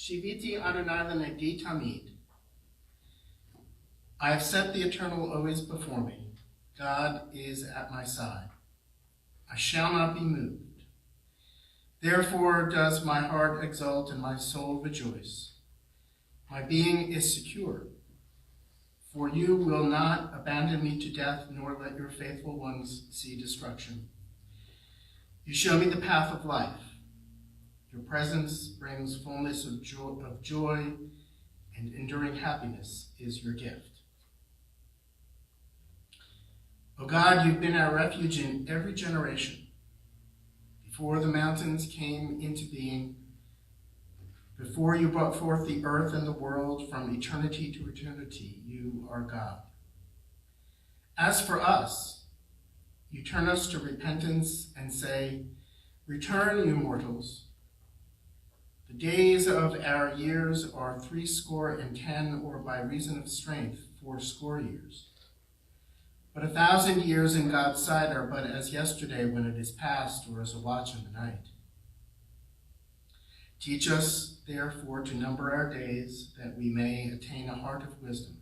Shiviti Adonai lenegdi tamid. I have set the eternal always before me. God is at my side. I shall not be moved. Therefore does my heart exult and my soul rejoice. My being is secure. For you will not abandon me to death, nor let your faithful ones see destruction. You show me the path of life. Your presence brings fullness of joy, and enduring happiness is your gift. O God, you've been our refuge in every generation. Before the mountains came into being, before you brought forth the earth and the world from eternity to eternity, you are God. As for us, you turn us to repentance and say, return, you mortals. The days of our years are 70, or by reason of strength, 80 years. But 1,000 years in God's sight are but as yesterday when it is past, or as a watch in the night. Teach us, therefore, to number our days, that we may attain a heart of wisdom.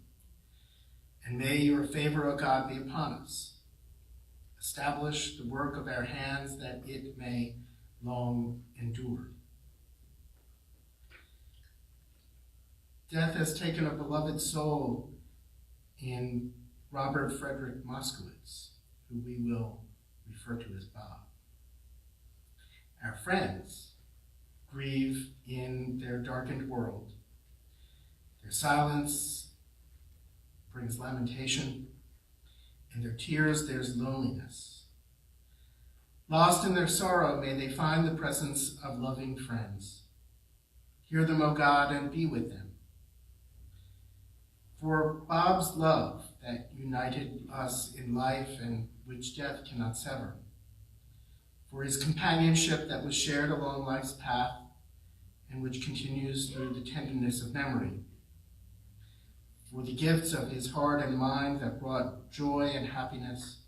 And may your favor, O God, be upon us. Establish the work of our hands, that it may long endure. Death has taken a beloved soul in Robert Frederick Moskowitz, who we will refer to as Bob. Our friends grieve in their darkened world. Their silence brings lamentation. In their tears there's loneliness. Lost in their sorrow, may they find the presence of loving friends. Hear them, O God, and be with them. For Bob's love that united us in life and which death cannot sever. For his companionship that was shared along life's path and which continues through the tenderness of memory. For the gifts of his heart and mind that brought joy and happiness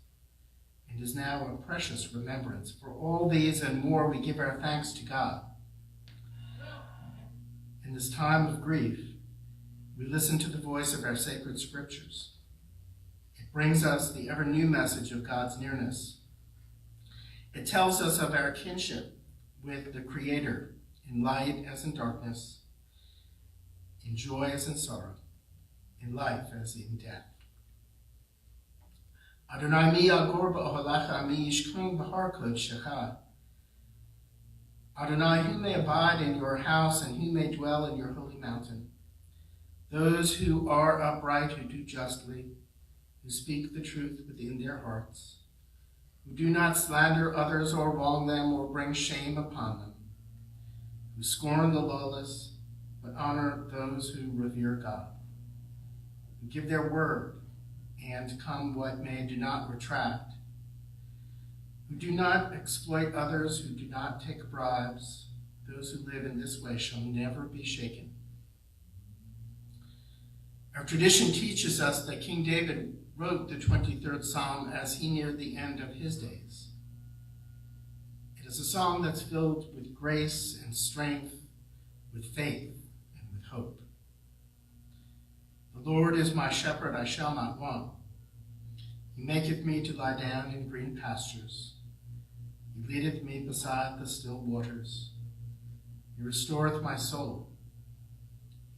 and is now a precious remembrance. For all these and more we give our thanks to God. In this time of grief, we listen to the voice of our sacred scriptures. It brings us the ever-new message of God's nearness. It tells us of our kinship with the Creator, in light as in darkness, in joy as in sorrow, in life as in death. Adonai mi agor ba'ohalecha mi yishkon b'har kodesh. Adonai, who may abide in your house and who may dwell in your holy mountain? Those who are upright, who do justly, who speak the truth within their hearts, who do not slander others or wrong them or bring shame upon them, who scorn the lawless, but honor those who revere God, who give their word and, come what may, do not retract, who do not exploit others, who do not take bribes. Those who live in this way shall never be shaken. Our tradition teaches us that King David wrote the 23rd Psalm as he neared the end of his days. It is a song that's filled with grace and strength, with faith and with hope. The Lord is my shepherd, I shall not want. He maketh me to lie down in green pastures. He leadeth me beside the still waters. He restoreth my soul.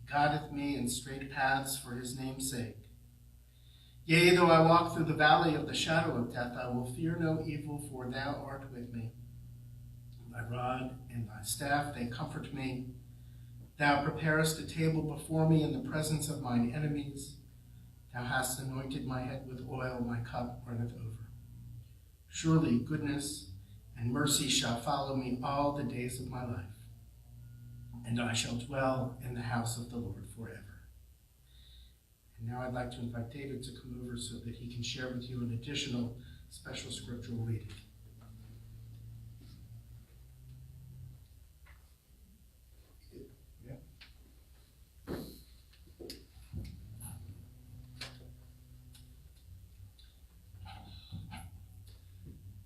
He guideth me in straight paths for his name's sake. Yea, though I walk through the valley of the shadow of death, I will fear no evil, for thou art with me. Thy rod and thy staff, they comfort me. Thou preparest a table before me in the presence of mine enemies. Thou hast anointed my head with oil, my cup runneth over. Surely goodness and mercy shall follow me all the days of my life, and I shall dwell in the house of the Lord forever. And now I'd like to invite David to come over so that he can share with you an additional special scriptural reading.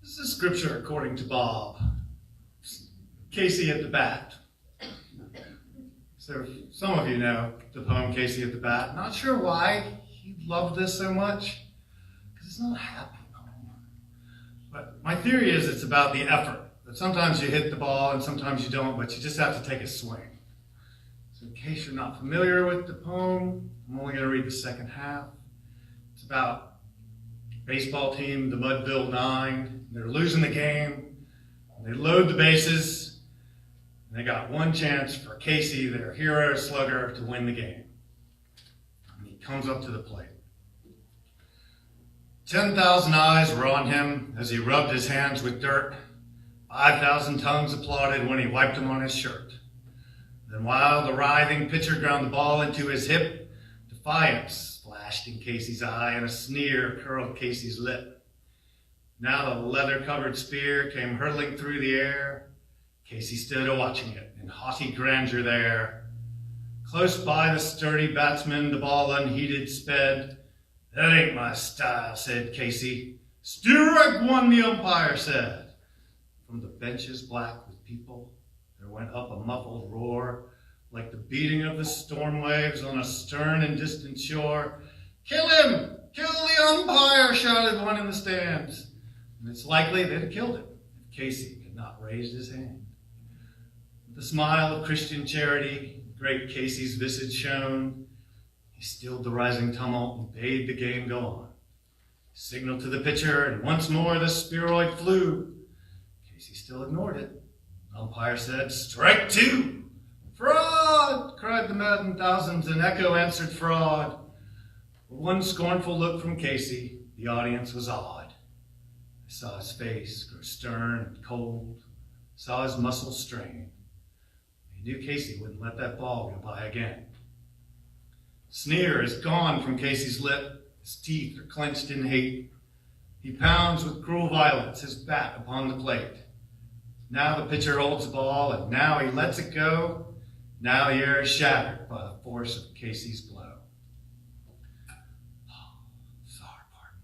This is scripture according to Bob. Casey at the back. So some of you know the poem Casey at the Bat. Not sure why he loved this so much, because it's not a happy poem. But my theory is it's about the effort. That sometimes you hit the ball and sometimes you don't, but you just have to take a swing. So in case you're not familiar with the poem, I'm only going to read the second half. It's about a baseball team, the Mudville Nine. They're losing the game. They load the bases. And they got one chance for Casey, their hero slugger, to win the game. And he comes up to the plate. 10,000 eyes were on him as he rubbed his hands with dirt. 5,000 tongues applauded when he wiped them on his shirt. Then while the writhing pitcher ground the ball into his hip, defiance flashed in Casey's eye and a sneer curled Casey's lip. Now the leather-covered spear came hurtling through the air. Casey stood a-watching it in haughty grandeur there. Close by the sturdy batsman, the ball unheeded sped. That ain't my style, said Casey. Strike one, the umpire said. From the benches black with people, there went up a muffled roar, like the beating of the storm waves on a stern and distant shore. Kill him! Kill the umpire, shouted one in the stands. And it's likely they'd have killed him if Casey had not raised his hand. With a smile of Christian charity, great Casey's visage shone. He stilled the rising tumult and bade the game go on. He signaled to the pitcher, and once more the spheroid flew. Casey still ignored it. The umpire said, "Strike two!" "Fraud!" cried the maddened thousands, and echo answered fraud. With one scornful look from Casey, the audience was awed. They saw his face grow stern and cold, saw his muscles strain. They knew Casey wouldn't let that ball go by again. Sneer is gone from Casey's lip. His teeth are clenched in hate. He pounds with cruel violence his bat upon the plate. Now the pitcher holds the ball, and now he lets it go. Now the air is shattered by the force of Casey's blow. Oh, sorry, pardon.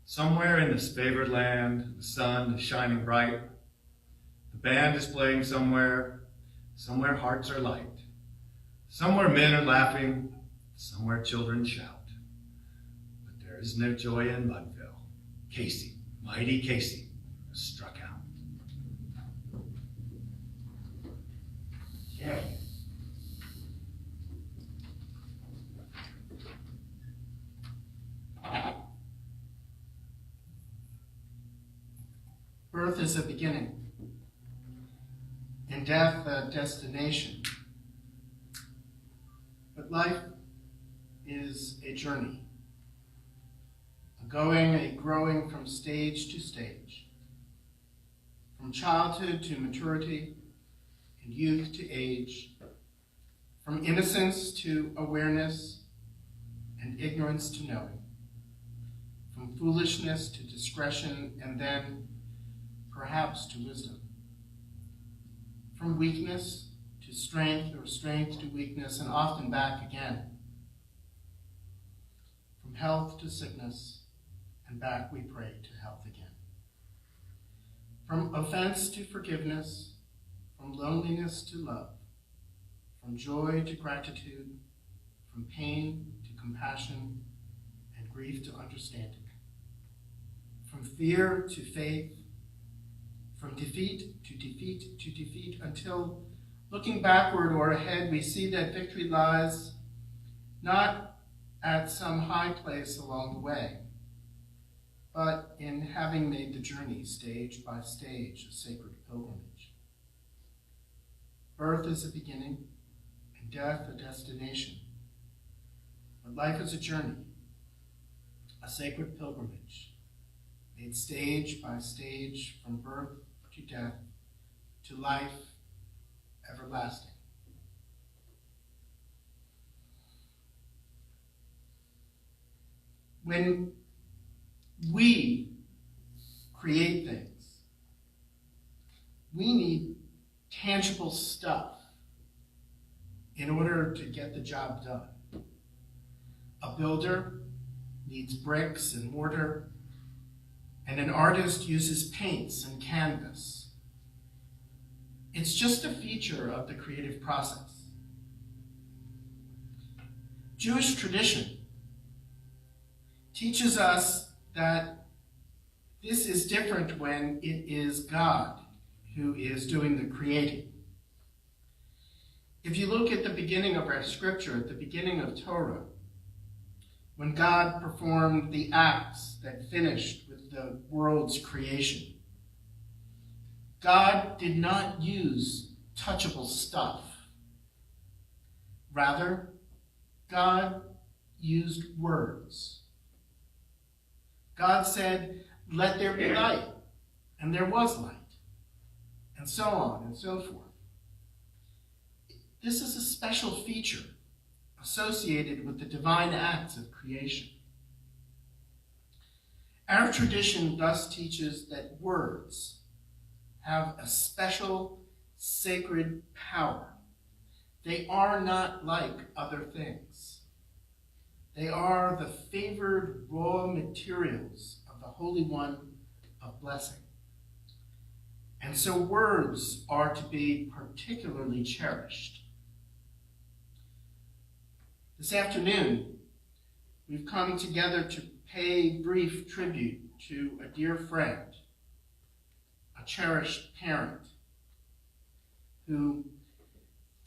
Somewhere in this favored land, the sun is shining bright. The band is playing somewhere. Somewhere hearts are light. Somewhere men are laughing. Somewhere children shout. But there is no joy in Mudville. Casey, mighty Casey, was struck out. Yay. Birth is a beginning, and death a destination. But life is a journey, a going, a growing from stage to stage, from childhood to maturity, and youth to age, from innocence to awareness, and ignorance to knowing, from foolishness to discretion, and then perhaps to wisdom, from weakness to strength, or strength to weakness, and often back again, from health to sickness, and back we pray to health again, from offense to forgiveness, from loneliness to love, from joy to gratitude, from pain to compassion, and grief to understanding, from fear to faith, from defeat to defeat to defeat, until looking backward or ahead, we see that victory lies not at some high place along the way, but in having made the journey stage by stage, a sacred pilgrimage. Birth is a beginning, and death a destination. But life is a journey, a sacred pilgrimage, made stage by stage, from birth to death, to life everlasting. When we create things, we need tangible stuff in order to get the job done. A builder needs bricks and mortar, and an artist uses paints and canvas. It's just a feature of the creative process. Jewish tradition teaches us that this is different when it is God who is doing the creating. If you look at the beginning of our scripture, at the beginning of Torah, when God performed the acts that finished with the world's creation, God did not use touchable stuff. Rather, God used words. God said, "Let there be light," and there was light, and so on and so forth. This is a special feature associated with the divine acts of creation. Our tradition thus teaches that words have a special sacred power. They are not like other things. They are the favored raw materials of the Holy One of blessing. And so words are to be particularly cherished. This afternoon, we've come together to pay brief tribute to a dear friend, a cherished parent, who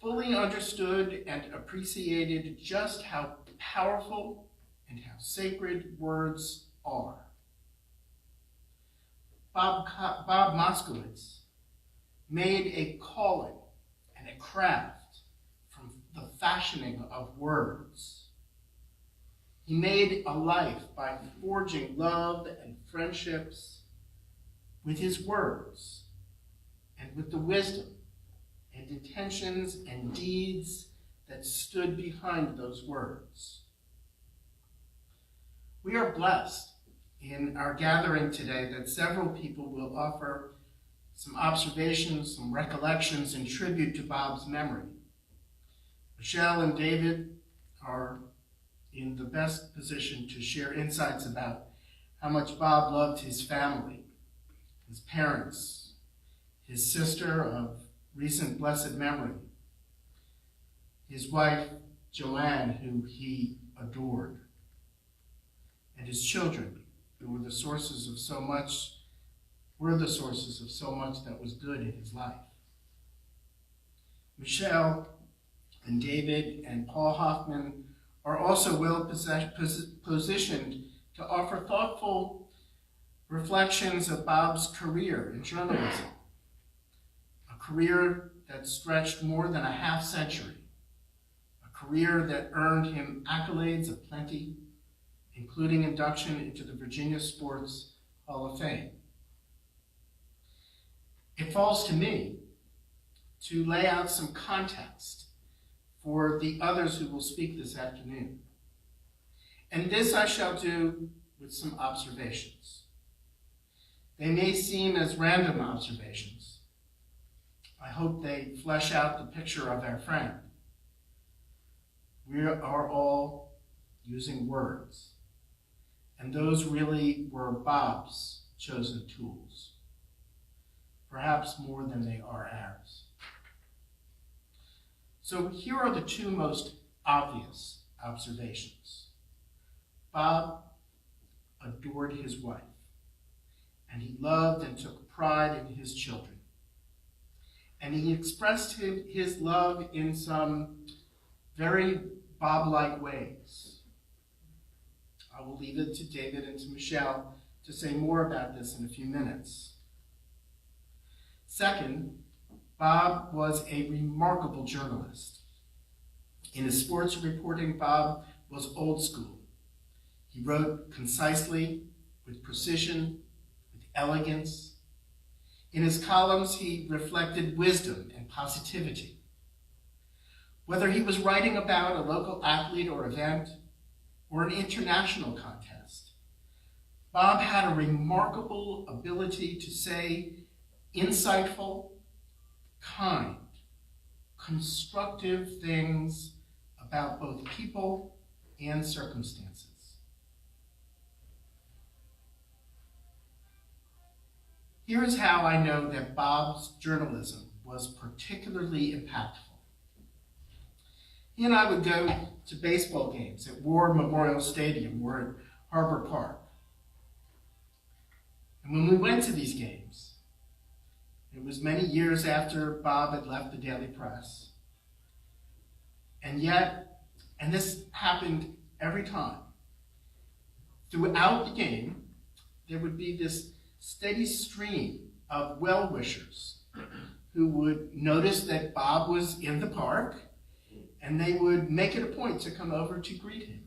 fully understood and appreciated just how powerful and how sacred words are. Bob Moskowitz made a calling and a craft from the fashioning of words. He made a life by forging love and friendships with his words and with the wisdom and intentions and deeds that stood behind those words. We are blessed in our gathering today that several people will offer some observations, some recollections in tribute to Bob's memory. Michelle and David are in the best position to share insights about how much Bob loved his family, his parents, his sister of recent blessed memory, his wife, Joanne, who he adored, and his children, who were the sources of so much that was good in his life. Michelle and David and Paul Hoffman are also well positioned to offer thoughtful reflections of Bob's career in journalism, a career that stretched more than a half century, a career that earned him accolades aplenty, including induction into the Virginia Sports Hall of Fame. It falls to me to lay out some context for the others who will speak this afternoon. And this I shall do with some observations. They may seem as random observations. I hope they flesh out the picture of our friend. We are all using words, and those really were Bob's chosen tools, perhaps more than they are ours. So here are the two most obvious observations. Bob adored his wife, and he loved and took pride in his children. And he expressed his love in some very Bob-like ways. I will leave it to David and to Michelle to say more about this in a few minutes. Second, Bob was a remarkable journalist. In his sports reporting, Bob was old school. He wrote concisely, with precision, with elegance. In his columns, he reflected wisdom and positivity. Whether he was writing about a local athlete or event, or an international contest, Bob had a remarkable ability to say insightful, kind, constructive things about both people and circumstances. Here is how I know that Bob's journalism was particularly impactful. He and I would go to baseball games at War Memorial Stadium or at Harbor Park. And when we went to these games, it was many years after Bob had left the Daily Press. And yet, and this happened every time, throughout the game, there would be this steady stream of well-wishers who would notice that Bob was in the park, and they would make it a point to come over to greet him.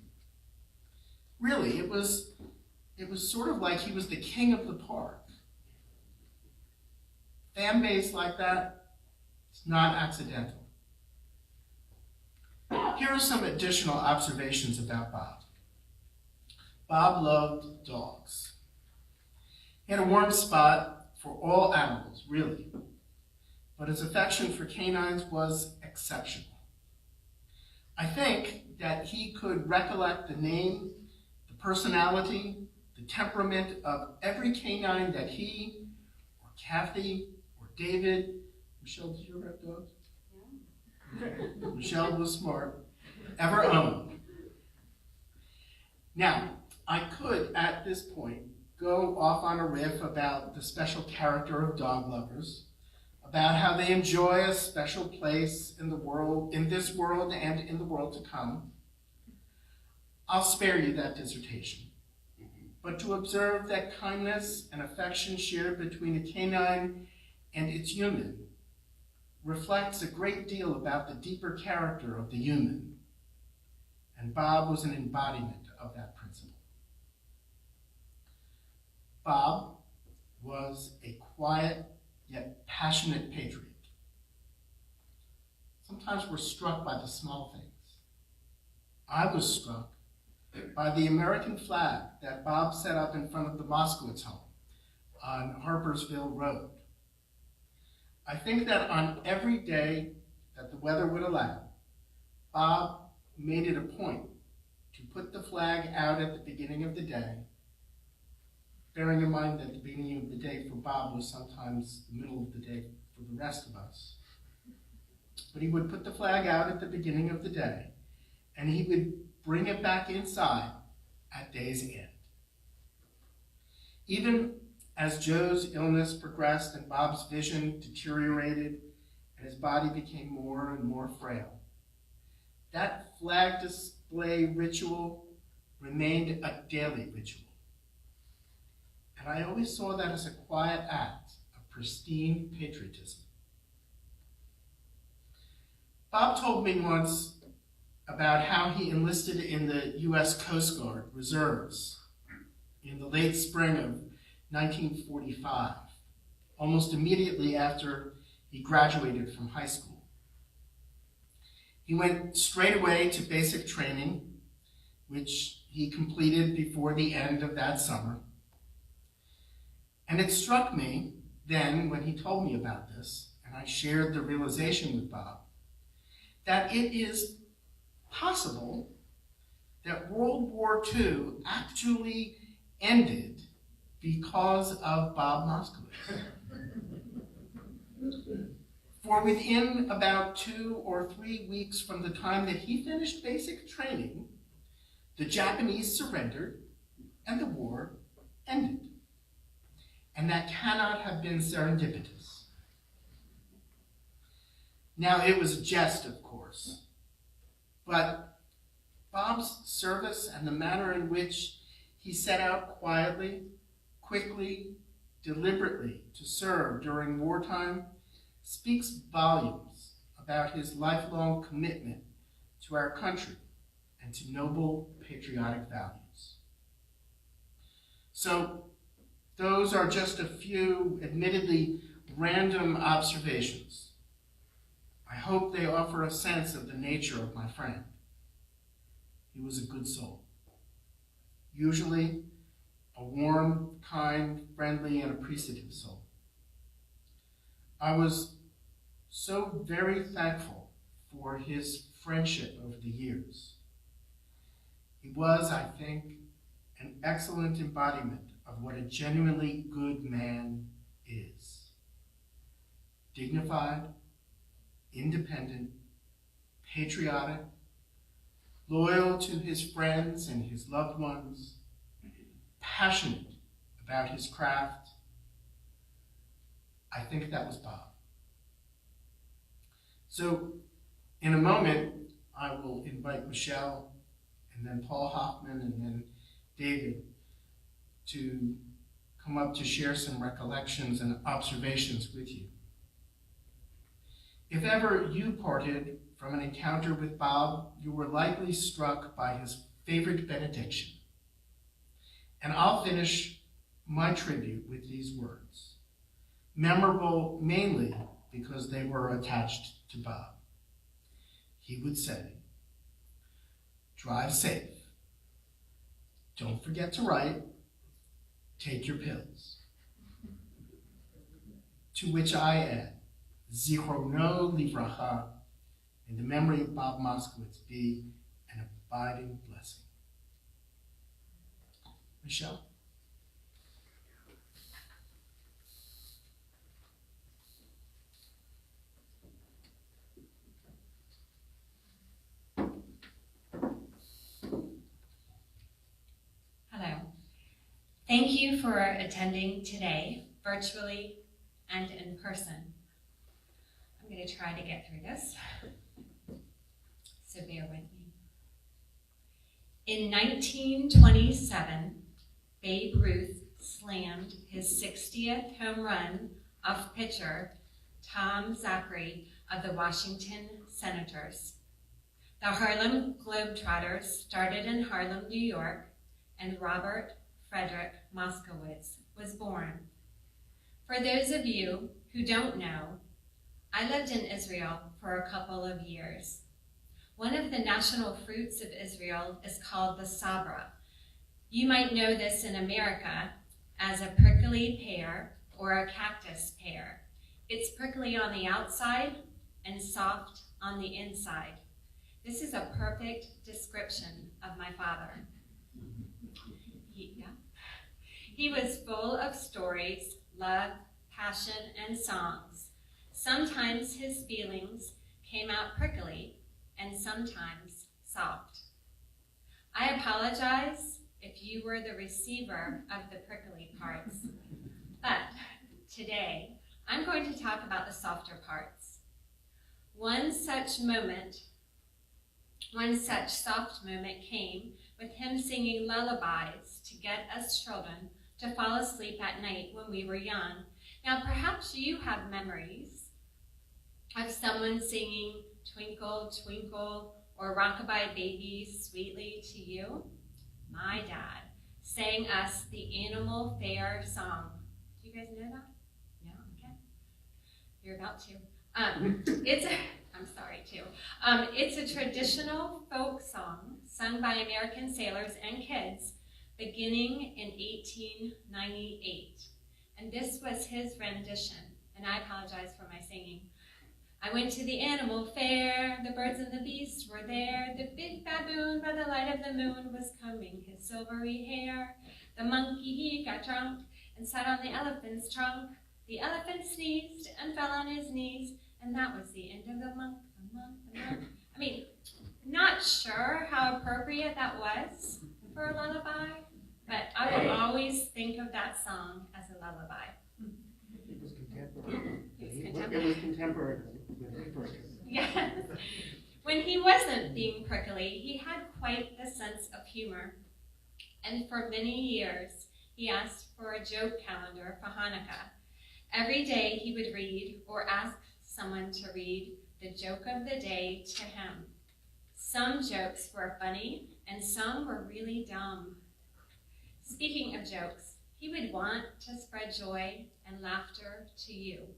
Really, it was sort of like he was the king of the park. Fan base like that, it's not accidental. Here are some additional observations about Bob. Bob loved dogs. He had a warm spot for all animals, really, but his affection for canines was exceptional. I think that he could recollect the name, the personality, the temperament of every canine that he, or Kathy, or David, Michelle, did you ever have dogs? Yeah. Michelle was smart, ever owned. Now, I could, at this point, go off on a riff about the special character of dog lovers, about how they enjoy a special place in the world, in this world and in the world to come. I'll spare you that dissertation. But to observe that kindness and affection shared between a canine and its human reflects a great deal about the deeper character of the human. And Bob was an embodiment of that principle. Bob was a quiet yet passionate patriot. Sometimes we're struck by the small things. I was struck by the American flag that Bob set up in front of the Moskowitz home on Harpersville Road. I think that on every day that the weather would allow, Bob made it a point to put the flag out at the beginning of the day, bearing in mind that the beginning of the day for Bob was sometimes the middle of the day for the rest of us. But he would put the flag out at the beginning of the day, and he would bring it back inside at day's end. Even as Joe's illness progressed and Bob's vision deteriorated and his body became more and more frail, that flag display ritual remained a daily ritual. And I always saw that as a quiet act of pristine patriotism. Bob told me once about how he enlisted in the U.S. Coast Guard Reserves in the late spring of 1945, almost immediately after he graduated from high school. He went straight away to basic training, which he completed before the end of that summer. And it struck me then, when he told me about this, and I shared the realization with Bob, that it is possible that World War II actually ended because of Bob Moskowitz. For within about 2 or 3 weeks from the time that he finished basic training, the Japanese surrendered and the war ended. And that cannot have been serendipitous. Now, it was a jest, of course, but Bob's service and the manner in which he set out quietly, quickly, deliberately to serve during wartime speaks volumes about his lifelong commitment to our country and to noble patriotic values. So, those are just a few, admittedly, random observations. I hope they offer a sense of the nature of my friend. He was a good soul. Usually, a warm, kind, friendly, and appreciative soul. I was so very thankful for his friendship over the years. He was, I think, an excellent embodiment of what a genuinely good man is. Dignified, independent, patriotic, loyal to his friends and his loved ones, passionate about his craft. I think that was Bob. So in a moment, I will invite Michelle and then Paul Hoffman and then David to come up to share some recollections and observations with you. If ever you parted from an encounter with Bob, you were likely struck by his favorite benediction. And I'll finish my tribute with these words, memorable mainly because they were attached to Bob. He would say, "Drive safe. Don't forget to write. Take your pills." To which I add, Zichrono livracha, and the memory of Bob Moskowitz be an abiding blessing. Michelle? Hello. Thank you for attending today, virtually and in person. I'm going to try to get through this, so bear with me. In 1927, Babe Ruth slammed his 60th home run off pitcher Tom Zachary of the Washington Senators. The Harlem Globetrotters started in Harlem, New York, and Robert Frederick Moskowitz was born. For those of you who don't know, I lived in Israel for a couple of years. One of the national fruits of Israel is called the sabra. You might know this in America as a prickly pear or a cactus pear. It's prickly on the outside and soft on the inside. This is a perfect description of my father. He was full of stories, love, passion, and songs. Sometimes his feelings came out prickly and sometimes soft. I apologize if you were the receiver of the prickly parts, but today I'm going to talk about the softer parts. One such soft moment came with him singing lullabies to get us children to fall asleep at night when we were young. Now, perhaps you have memories of someone singing Twinkle, Twinkle, or Rockabye Baby sweetly to you. My dad sang us the Animal Fair song. Do you guys know that? No? Okay. You're about to. I'm sorry too. It's a traditional folk song sung by American sailors and kids beginning in 1898. And this was his rendition, and I apologize for my singing. I went to the animal fair, the birds and the beasts were there. The big baboon by the light of the moon was combing his silvery hair. The monkey, he got drunk and sat on the elephant's trunk. The elephant sneezed and fell on his knees, and that was the end of the monk. I mean, not sure how appropriate that was for a lullaby, but I will always think of that song as a lullaby. It was contemporary. It was contemporary. Yes. When he wasn't being prickly, he had quite the sense of humor. And for many years, he asked for a joke calendar for Hanukkah. Every day he would read or ask someone to read the joke of the day to him. Some jokes were funny and some were really dumb. Speaking of jokes, he would want to spread joy and laughter to you.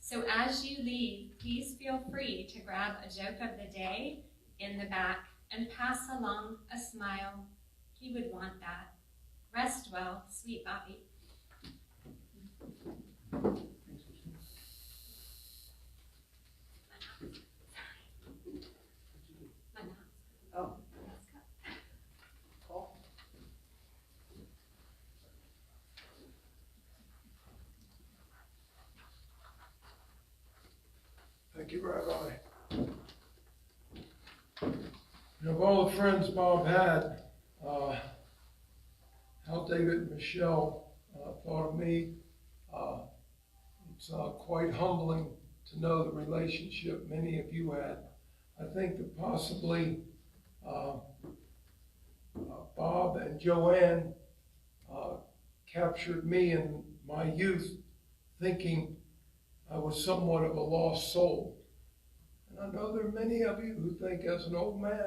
So as you leave, please feel free to grab a joke of the day in the back and pass along a smile. He would want that. Rest well, sweet Bobby. Oh. Thank you, Rabbi. Of all the friends Bob had, how David and Michelle thought of me, it's quite humbling to know the relationship many of you had. I think that possibly Bob and Joanne captured me in my youth, thinking I was somewhat of a lost soul. And I know there are many of you who think as an old man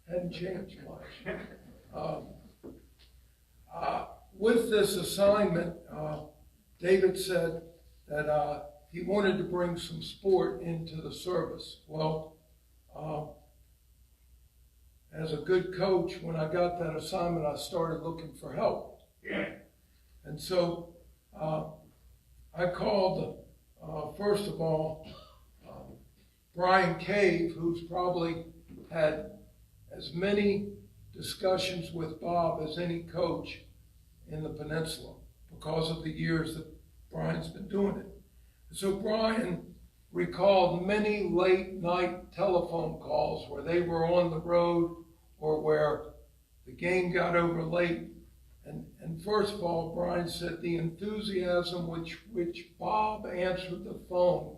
I hadn't changed much. With this assignment, David said that he wanted to bring some sport into the service. Well, as a good coach, when I got that assignment, I started looking for help. And so I called, first of all, Brian Cave, who's probably had as many discussions with Bob as any coach in the peninsula because of the years that Brian's been doing it. So Brian recalled many late night telephone calls where they were on the road or where the game got over late. And first of all, Brian said the enthusiasm which Bob answered the phone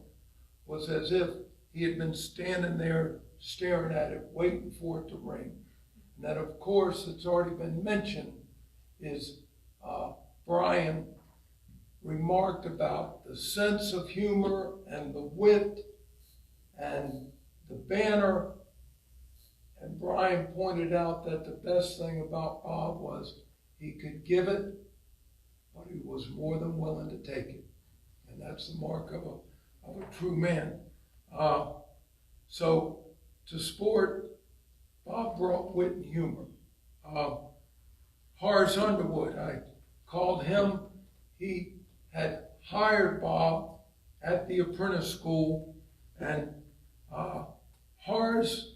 was as if he had been standing there staring at it, waiting for it to ring. And that, of course, it's already been mentioned, is Brian remarked about the sense of humor and the wit and the banner. And Brian pointed out that the best thing about Bob was he could give it, but he was more than willing to take it. And that's the mark of a true man. So to sport, Bob brought wit and humor. Horace Underwood, I called him. He had hired Bob at the apprentice school, and Horace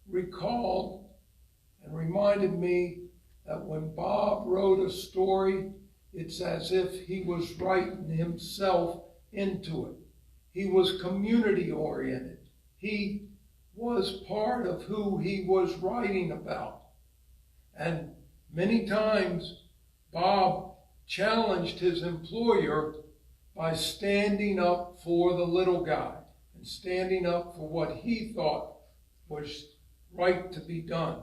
recalled and reminded me that when Bob wrote a story, it's as if he was writing himself into it. He was community oriented. He was part of who he was writing about. And many times, Bob challenged his employer by standing up for the little guy and standing up for what he thought was right to be done,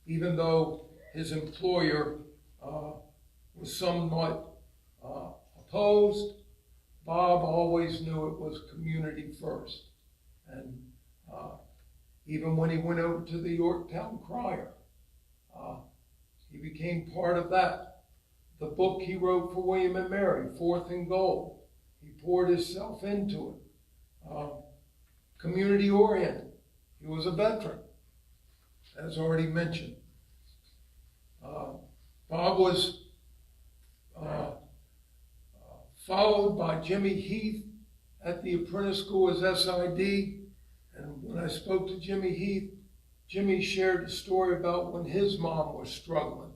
even though his employer was somewhat opposed. Bob always knew it was community first. And even when he went over to the Yorktown Crier, he became part of that. The book he wrote for William and Mary, Fourth and Gold, he poured himself into it. Community oriented. He was a veteran, as already mentioned. Bob was followed by Jimmy Heath at the apprentice school as SID. And when I spoke to Jimmy Heath, Jimmy shared a story about when his mom was struggling.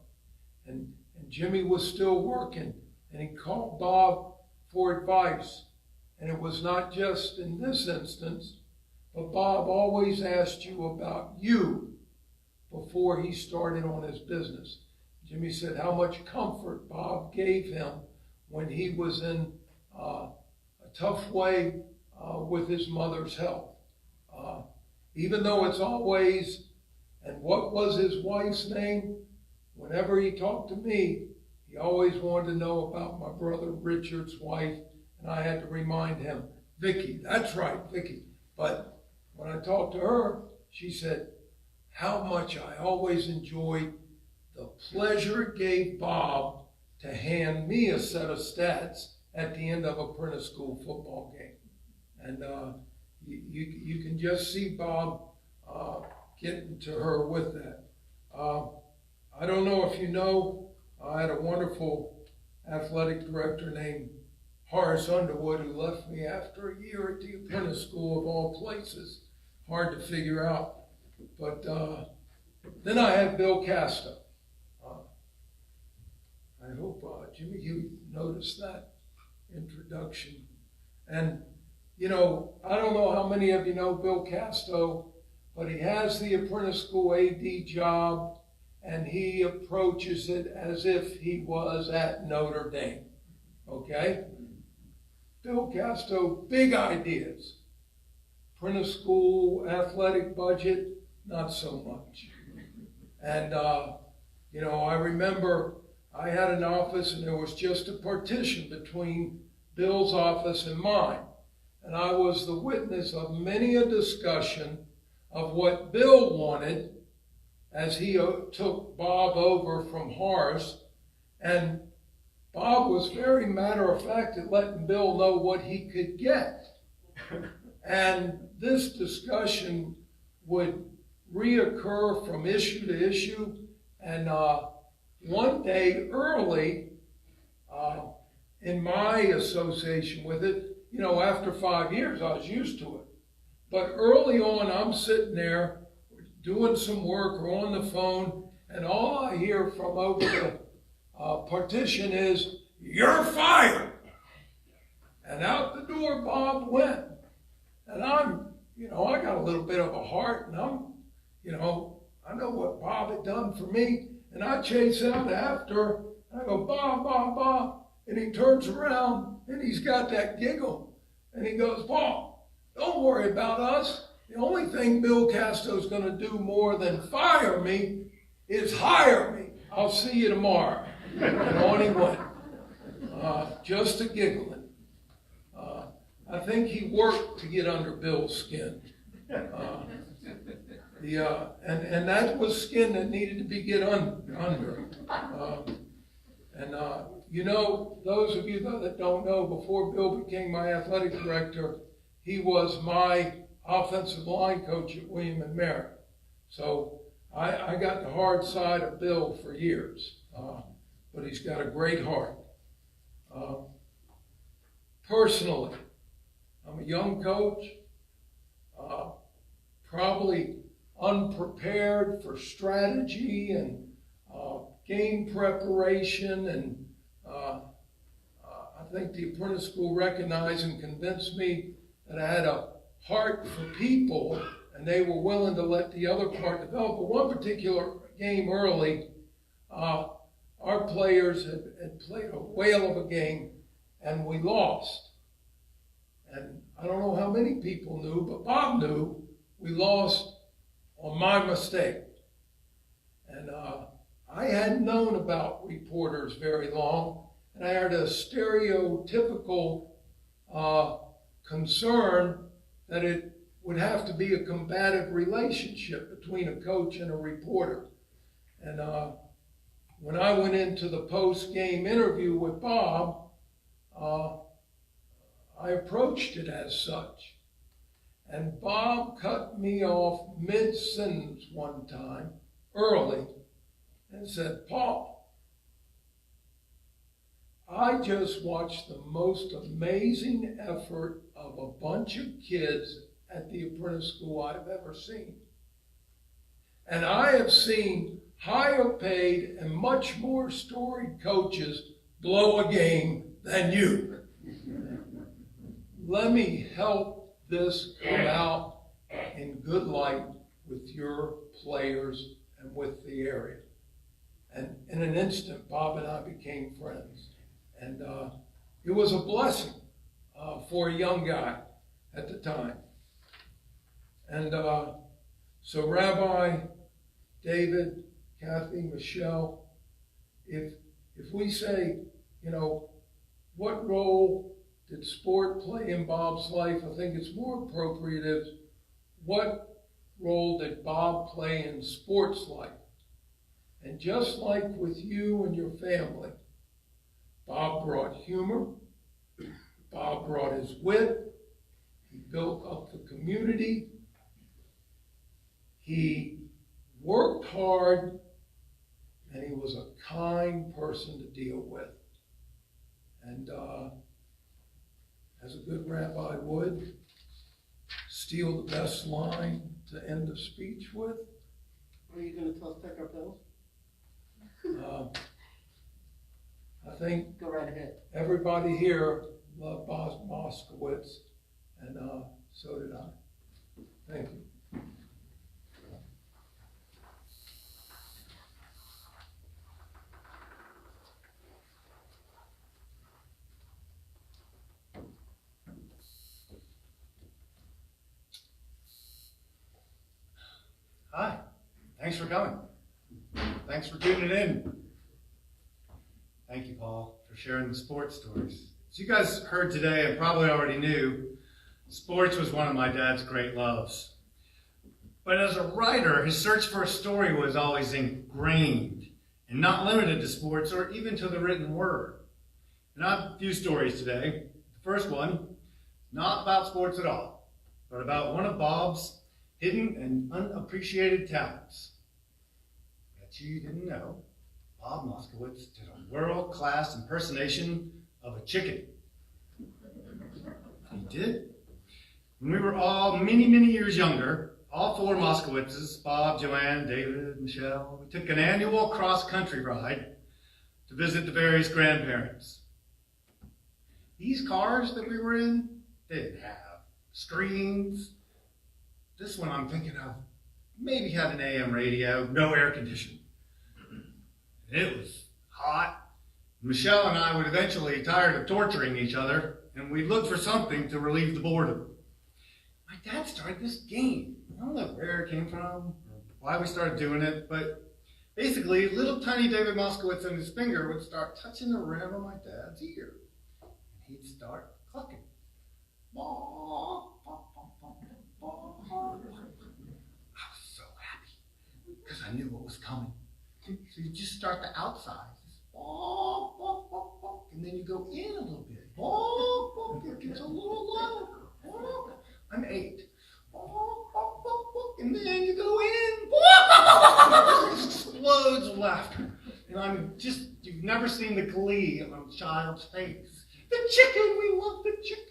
And Jimmy was still working, and he called Bob for advice. And it was not just in this instance, but Bob always asked you about you before he started on his business. Jimmy said how much comfort Bob gave him when he was in a tough way with his mother's health. Even though it's always, and what was his wife's name? Whenever he talked to me, he always wanted to know about my brother Richard's wife, and I had to remind him, Vicky, that's right, Vicky. But when I talked to her, she said how much I always enjoyed the pleasure it gave Bob to hand me a set of stats at the end of apprentice school football game. And you can just see Bob getting to her with that. I don't know if you know, I had a wonderful athletic director named Horace Underwood who left me after a year at the apprentice school of all places. Hard to figure out. But then I had Bill Casto. I hope, Jimmy, you noticed that introduction. And, you know, I don't know how many of you know Bill Casto, but he has the apprentice school AD job, and he approaches it as if he was at Notre Dame. Okay? Bill Casto, big ideas. Apprentice school, athletic budget, not so much. And, I remember I had an office and there was just a partition between Bill's office and mine. And I was the witness of many a discussion of what Bill wanted as he took Bob over from Horace. And Bob was very matter of fact at letting Bill know what he could get. And this discussion would reoccur from issue to issue. And one day early, in my association with it, after 5 years, I was used to it. But early on, I'm sitting there doing some work or on the phone, and all I hear from over the partition is, "You're fired!" And out the door Bob went. And I'm, I got a little bit of a heart, and I'm, I know what Bob had done for me. And I chase out after, I go, "Bob, Bob, Bob." And he turns around, and he's got that giggle. And he goes, "Bob, don't worry about us. The only thing Bill Casto's going to do more than fire me is hire me. I'll see you tomorrow." And on he went, just a giggling. I think he worked to get under Bill's skin. And that was skin that needed to be get under. Those of you that don't know, before Bill became my athletic director, he was my offensive line coach at William and Mary. So I got the hard side of Bill for years, but he's got a great heart. Personally, I'm a young coach, probably unprepared for strategy and game preparation, and I think the apprentice school recognized and convinced me that I had a heart for people, and they were willing to let the other part develop. But one particular game early, our players had played a whale of a game, and we lost. And I don't know how many people knew, but Bob knew we lost on my mistake. And I hadn't known about reporters very long, and I had a stereotypical concern that it would have to be a combative relationship between a coach and a reporter. And when I went into the post-game interview with Bob, I approached it as such. And Bob cut me off mid-sentence one time, early, and said, "Paul, I just watched the most amazing effort of a bunch of kids at the apprentice school I've ever seen. And I have seen higher paid and much more storied coaches blow a game than you. Let me help this come out in good light with your players and with the area." And in an instant, Bob and I became friends. And it was a blessing for a young guy at the time. And so Rabbi, David, Kathy, Michelle, if we say, what role did sport play in Bob's life? I think it's more appropriate as what role did Bob play in sports life? And just like with you and your family, Bob brought humor, Bob brought his wit, he built up the community, he worked hard, and he was a kind person to deal with. And as a good rabbi would, steal the best line to end a speech with. Are you going to tell us to take our pills? I think Go right ahead. everybody here loved Moskowitz, and so did I. Thank you. Hi, thanks for coming. Thanks for tuning in. Thank you, Paul, for sharing the sports stories. As you guys heard today and probably already knew, sports was one of my dad's great loves. But as a writer, his search for a story was always ingrained and not limited to sports or even to the written word. And I have a few stories today. The first one, not about sports at all, but about one of Bob's hidden and unappreciated talents. Bet you didn't know, Bob Moskowitz did a world-class impersonation of a chicken. He did. When we were all many, many years younger, all four Moskowitzes, Bob, Joanne, David, Michelle, we took an annual cross-country ride to visit the various grandparents. These cars that we were in, they didn't have screens. This one I'm thinking of maybe had an AM radio, no air conditioning. It was hot. Michelle and I would eventually tired of torturing each other, and we'd look for something to relieve the boredom. My dad started this game. I don't know where it came from or why we started doing it, but basically, little tiny David Moskowitz and his finger would start touching around on my dad's ear. And he'd start clucking. I was so happy because I knew what was coming. So you just start the outside. And then you go in a little bit. It gets a little louder. I'm 8. And then you go in. Explodes of laughter. And you've never seen the glee on a child's face. The chicken, we love the chicken.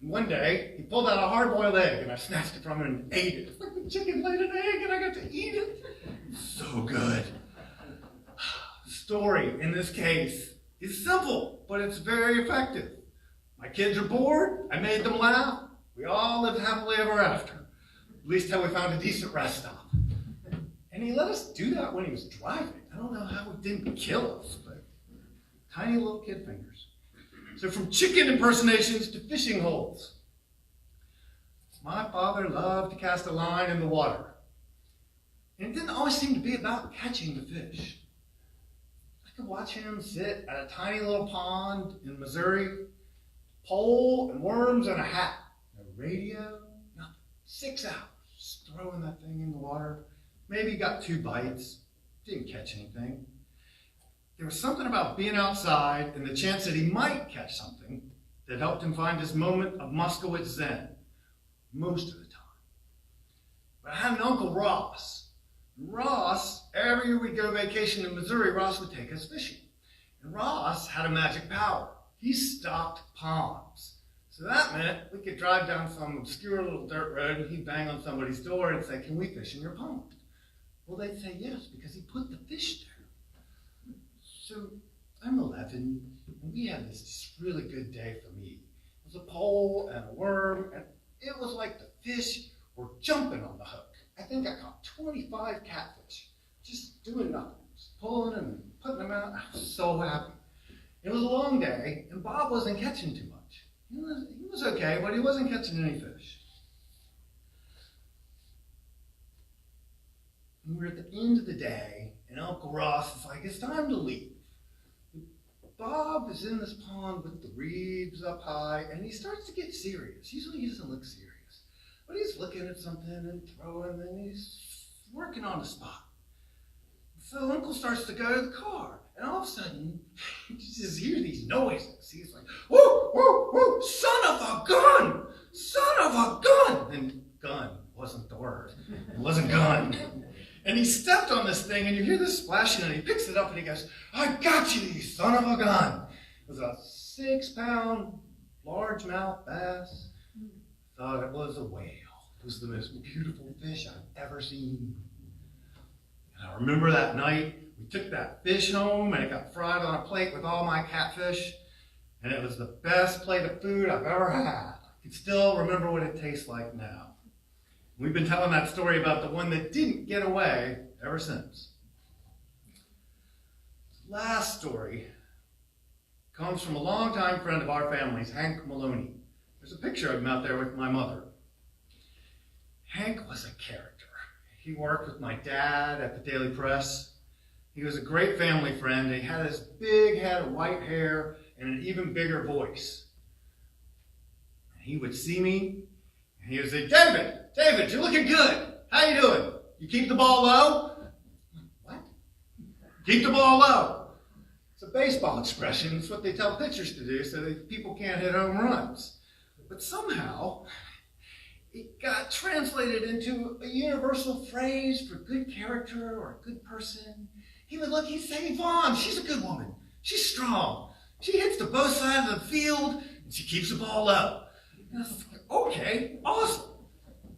And one day, he pulled out a hard-boiled egg, and I snatched it from him and ate it. It's like the chicken laid an egg, and I got to eat it. So good. The story, in this case, is simple, but it's very effective. My kids are bored. I made them laugh. We all lived happily ever after, at least till we found a decent rest stop. And he let us do that when he was driving. I don't know how it didn't kill us, but tiny little kid fingers. So from chicken impersonations to fishing holes. My father loved to cast a line in the water. And it didn't always seem to be about catching the fish. I could watch him sit at a tiny little pond in Missouri, pole and worms and a hat. No radio, nothing. 6 hours, just throwing that thing in the water. Maybe he got 2 bites, didn't catch anything. There was something about being outside and the chance that he might catch something that helped him find his moment of Moskowitz Zen, most of the time. But I had an Uncle Ross. And Ross, every year we'd go vacation in Missouri, Ross would take us fishing. And Ross had a magic power. He stocked ponds. So that meant we could drive down some obscure little dirt road and he'd bang on somebody's door and say, "Can we fish in your pond?" Well, they'd say yes because he put the fish there. So I'm 11, and we had this really good day for me. It was a pole and a worm, and it was like the fish were jumping on the hook. I think I caught 25 catfish, just doing nothing, just pulling them and putting them out. I was so happy. It was a long day, and Bob wasn't catching too much. He was okay, but he wasn't catching any fish. And we're at the end of the day, and Uncle Ross is like, "It's time to leave." Bob is in this pond with the reeds up high, and he starts to get serious. Usually he doesn't look serious, but he's looking at something and throwing, and he's working on the spot. So Uncle starts to go to the car, and all of a sudden, you just hear these noises. He's like, "Whoa, whoa, whoa, son of a gun! Son of a gun!" And gun wasn't the word. It wasn't gun. And he stepped on this thing, and you hear this splashing, and he picks it up, and he goes, "I got you, you son of a gun." It was a 6-pound largemouth bass. Thought it was a whale. It was the most beautiful fish I've ever seen. And I remember that night, we took that fish home, and it got fried on a plate with all my catfish, and it was the best plate of food I've ever had. I can still remember what it tastes like now. We've been telling that story about the one that didn't get away ever since. The last story comes from a longtime friend of our family's, Hank Maloney. There's a picture of him out there with my mother. Hank was a character. He worked with my dad at the Daily Press. He was a great family friend. He had this big head of white hair and an even bigger voice. And he would see me, and he would say, David, you're looking good. How you doing? You keep the ball low? What? Keep the ball low. It's a baseball expression. It's what they tell pitchers to do so that people can't hit home runs. But somehow, it got translated into a universal phrase for good character or a good person. He'd say, Vaughn, she's a good woman. She's strong. She hits to both sides of the field, and she keeps the ball low. And I was like, okay, awesome.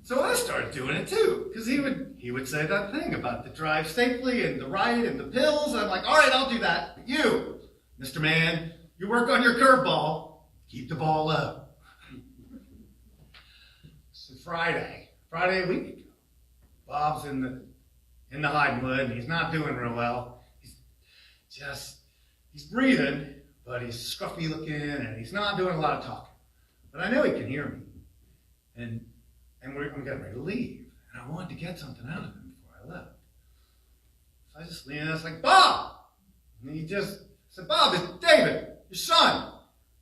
So I started doing it too, because he would say that thing about the drive safely and the right and the pills. I'm like, all right, I'll do that. But you, Mr. Man, you work on your curveball. Keep the ball low. So Friday a week ago, Bob's in the Highwood, and he's not doing real well. He's breathing, but he's scruffy looking, and he's not doing a lot of talking. But I know he can hear me. And I'm getting ready to leave. And I wanted to get something out of him before I left. So I just leaned in, I was like, Bob! And he just said, Bob, it's David, your son,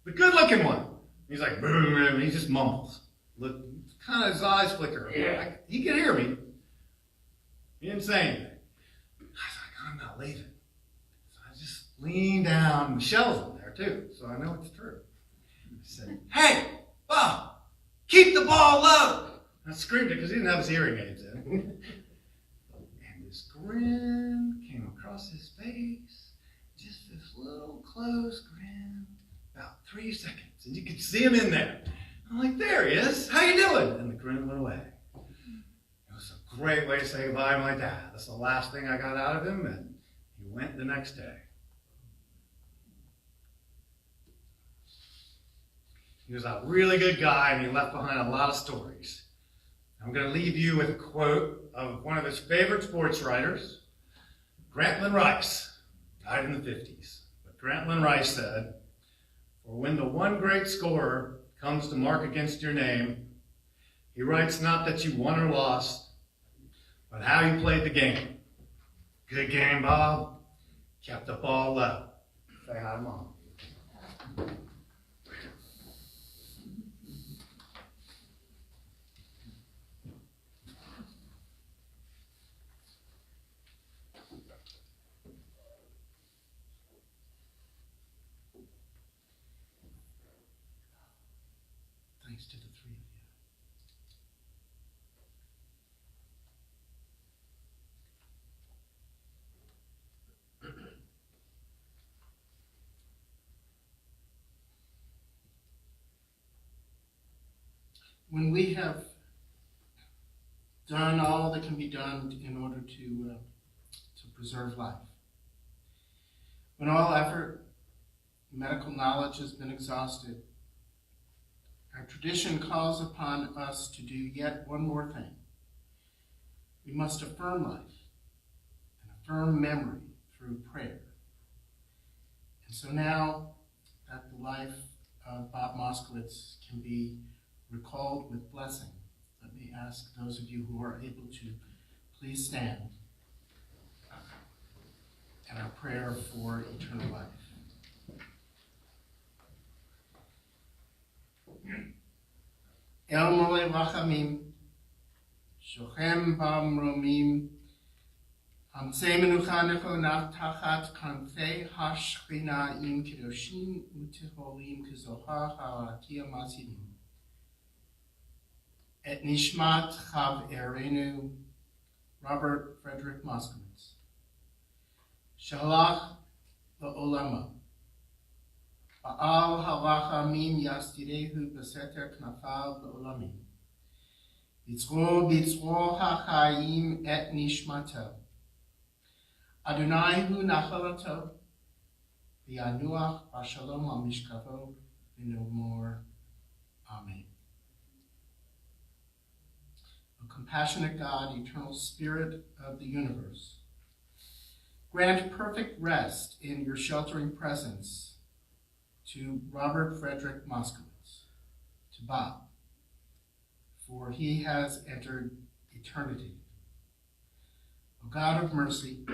the good-looking one. And he's like, and he just mumbles. Look, kind of his eyes flicker. Yeah. He could hear me. He didn't say anything. I was like, I'm not leaving. So I just leaned down. Michelle's in there too, so I know it's true. I said, hey, Bob, keep the ball low. I screamed it because he didn't have his hearing aids in. And this grin came across his face. Just this little closed grin. About 3 seconds. And you could see him in there. I'm like, there he is. How you doing? And the grin went away. It was a great way to say goodbye to my dad. That's the last thing I got out of him, and he went the next day. He was a really good guy, and he left behind a lot of stories. I'm going to leave you with a quote of one of his favorite sports writers, Grantland Rice, died in the 50s. But Grantland Rice said, for when the one great scorer comes to mark against your name, he writes not that you won or lost, but how you played the game. Good game, Bob. Kept the ball low. Say hi to Mom. Thanks to the three of you. When we have done all that can be done in order to preserve life, when all effort, medical knowledge has been exhausted, our tradition calls upon us to do yet one more thing. We must affirm life and affirm memory through prayer. And so now that the life of Bob Moskowitz can be recalled with blessing, let me ask those of you who are able to please stand in our prayer for eternal life. El Mole Rachamim, Shochem Bamromim, Hamse Menuchanecho Nach Tachat Kanfei Hashchina Im Kedoshim Utehorim Kezohar Harakia Masidim. Et Nishmat Chav Erenu, Robert Frederick Moskowitz. Shalach La'olama. Ba'al harachamim yastirehu b'seter knafav ba'olamim. Bitzro hachayim et nishmato. Adonai hu nachalato. V'yanuach b'shalom al mishkavo v'no more. Amen. O compassionate God, eternal Spirit of the universe, grant perfect rest in your sheltering presence to Robert Frederick Moskowitz, to Bob, for he has entered eternity. O God of mercy,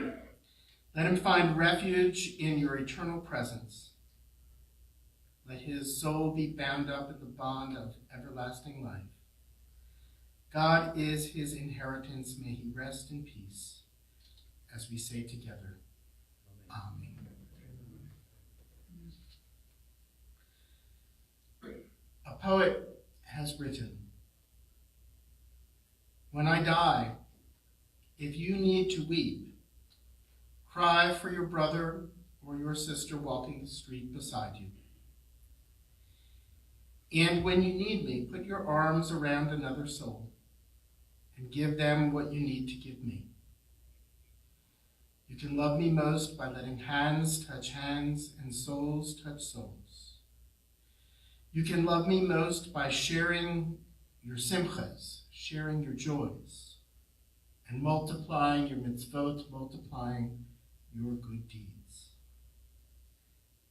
let him find refuge in your eternal presence. Let his soul be bound up in the bond of everlasting life. God is his inheritance. May he rest in peace. As we say together, Amen. A poet has written, when I die, if you need to weep, cry for your brother or your sister walking the street beside you. And when you need me, put your arms around another soul and give them what you need to give me. You can love me most by letting hands touch hands and souls touch souls. You can love me most by sharing your simchas, sharing your joys, and multiplying your mitzvot, multiplying your good deeds.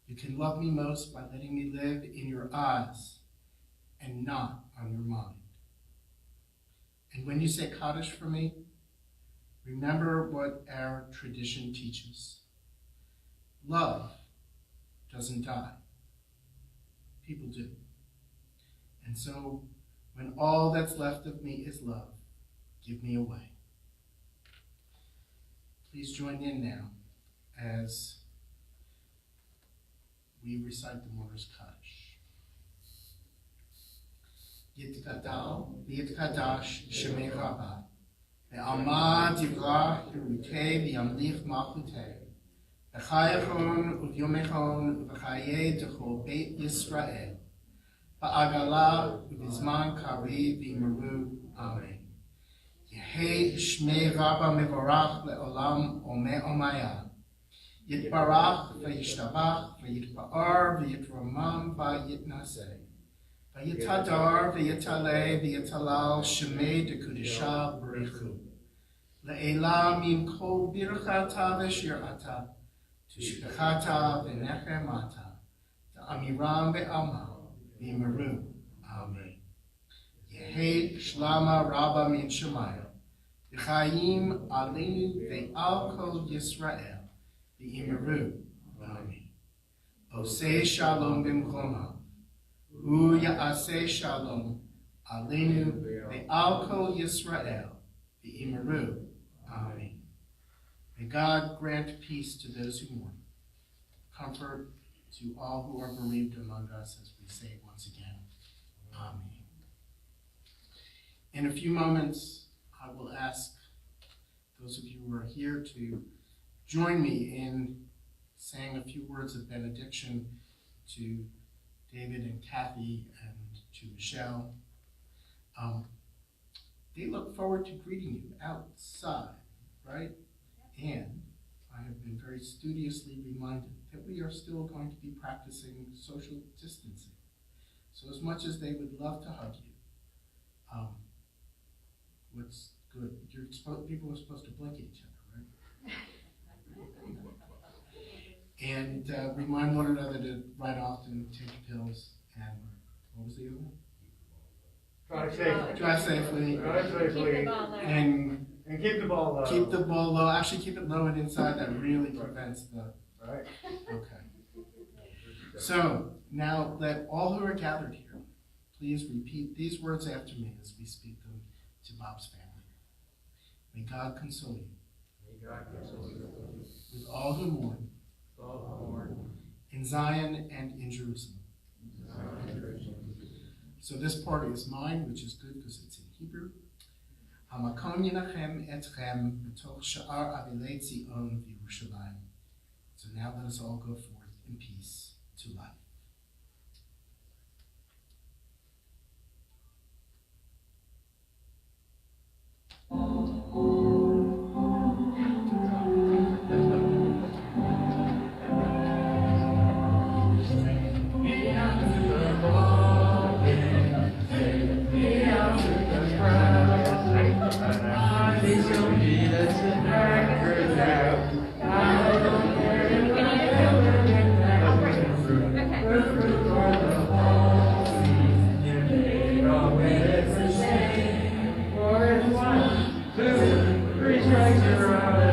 You can love me most by letting me live in your eyes and not on your mind. And when you say Kaddish for me, remember what our tradition teaches. Love doesn't die. People do. And so, when all that's left of me is love, give me away. Please join in now as we recite the mourner's Kaddish. Yitgadal v'yitkadash shemei Rabba, ve'alma divrah hirutei v'yamlich malchutei, v'chayachon uvyomechon v'chayei d'chol beit Yisrael, v'agala v'bizman kari v'yimeru. Amen. Yehei shmei Rabba mevorach le'olam omei omaya. Yitbarach v'yishtabach v'yitpa'ar v'yitramam v'yitnaseh. V'yitadar v'yitaleh v'yitalal shemei dekudisha b'richu. Le'ela min kol birchata v'shirata tishbechata v'nechemata ta'amiram ve'alma v'yimeru. Amen. Yehei shlama rabba min shemaya v'chayim aleinu ve'al kol Yisrael v'yimeru. Amen. Osei shalom b'mchoma. Hu ya'aseh shalom aleinu ve'al kol Yisrael v'yimeru. Amen. May God grant peace to those who mourn, comfort to all who are bereaved among us, as we say once again. Amen. In a few moments, I will ask those of you who are here to join me in saying a few words of benediction to David and Kathy and to Michelle. They look forward to greeting you outside, right? And I have been very studiously reminded that we are still going to be practicing social distancing. So as much as they would love to hug you, what's good, people are supposed to blink at each other, right? And remind one another to write often, take pills, and what was the other one? Drive safely. Drive safely. Drive safely. Keep the ball low. And keep the ball low. Keep the ball low. Actually, keep it low and inside. That really prevents the. Right. Okay. So now let all who are gathered here, please repeat these words after me as we speak them to Bob's family. May God console you. May God console you. With all who mourn. In Zion and in Jerusalem. So this part is mine, which is good because it's in Hebrew. Hamakom yinachem etchem b'toch sha'ar avilei Tzion v'Yerushalayim. So now let us all go forth in peace to life. Three strikes, you're out.